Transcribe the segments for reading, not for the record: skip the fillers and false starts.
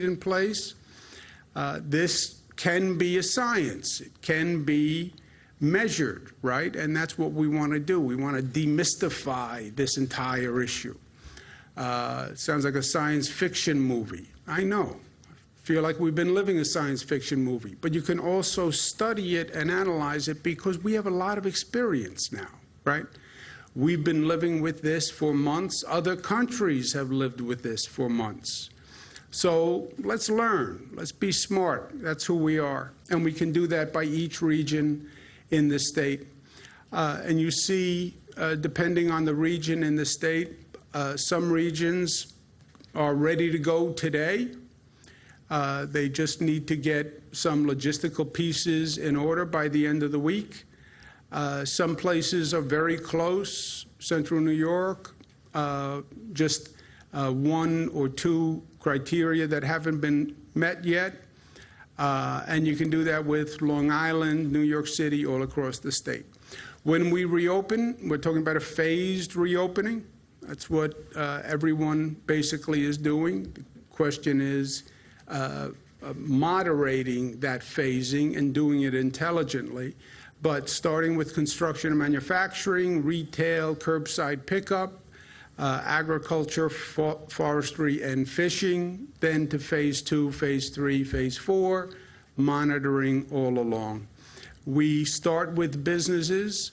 in place. This can be a science. It can be measured, right? And that's what we want to do. We want to demystify this entire issue. It sounds like a science fiction movie. I know. I feel like we've been living a science fiction movie. But you can also study it and analyze it because we have a lot of experience now, right? We've been living with this for months. Other countries have lived with this for months. So let's learn. Let's be smart. That's who we are. And we can do that by each region in the state. And you see, depending on the region in the state, some regions are ready to go today. They just need to get some logistical pieces in order by the end of the week. Some places are very close. Central New York, just one or two criteria that haven't been met yet. And you can do that with Long Island, New York City, all across the state. When we reopen, we're talking about a phased reopening. That's what everyone basically is doing. The question is moderating that phasing and doing it intelligently. But starting with construction and manufacturing, retail, curbside pickup, agriculture, forestry, and fishing, then to phase 2, phase 3, phase 4, monitoring all along. We start with businesses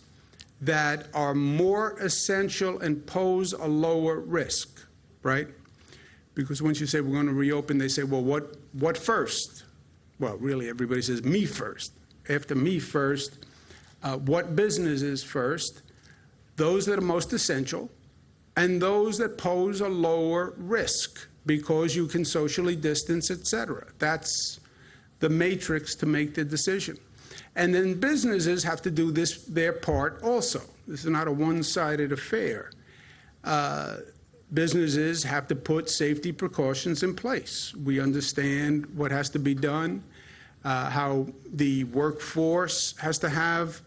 that are more essential and pose a lower risk, right? Because once you say we're going to reopen, they say, well, what first? Well, really, everybody says me first. After me first, what businesses first? Those that are most essential, and those that pose a lower risk because you can socially distance, et cetera. That's the matrix to make the decision. And then businesses have to do their part also. This is not a one-sided affair. Businesses have to put safety precautions in place. We understand what has to be done, how the workforce has to have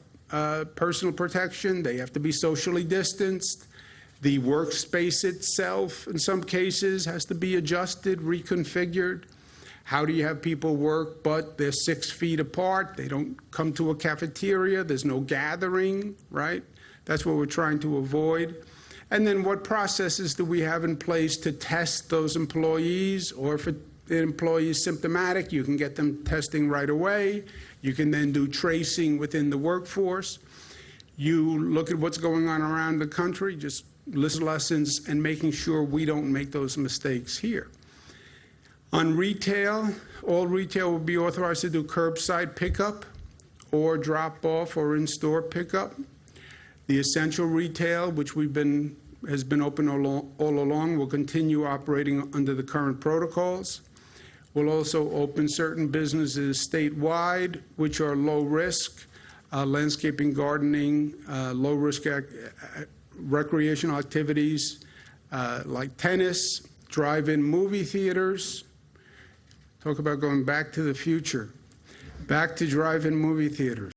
personal protection. They have to be socially distanced. The workspace itself, in some cases, has to be adjusted, reconfigured. How do you have people work, but they're 6 feet apart? They don't come to a cafeteria. There's no gathering, right? That's what we're trying to avoid. And then what processes do we have in place to test those employees? Or if the employee is symptomatic, you can get them testing right away. You can then do tracing within the workforce. You look at what's going on around the country, just listen lessons and making sure we don't make those mistakes here. On retail, all retail will be authorized to do curbside pickup or drop-off or in-store pickup. The essential retail, which has been open all along, will continue operating under the current protocols. We'll also open certain businesses statewide, which are low risk, landscaping, gardening, low risk recreational activities like tennis, drive-in movie theaters. Talk about going back to the future, back to drive-in movie theaters.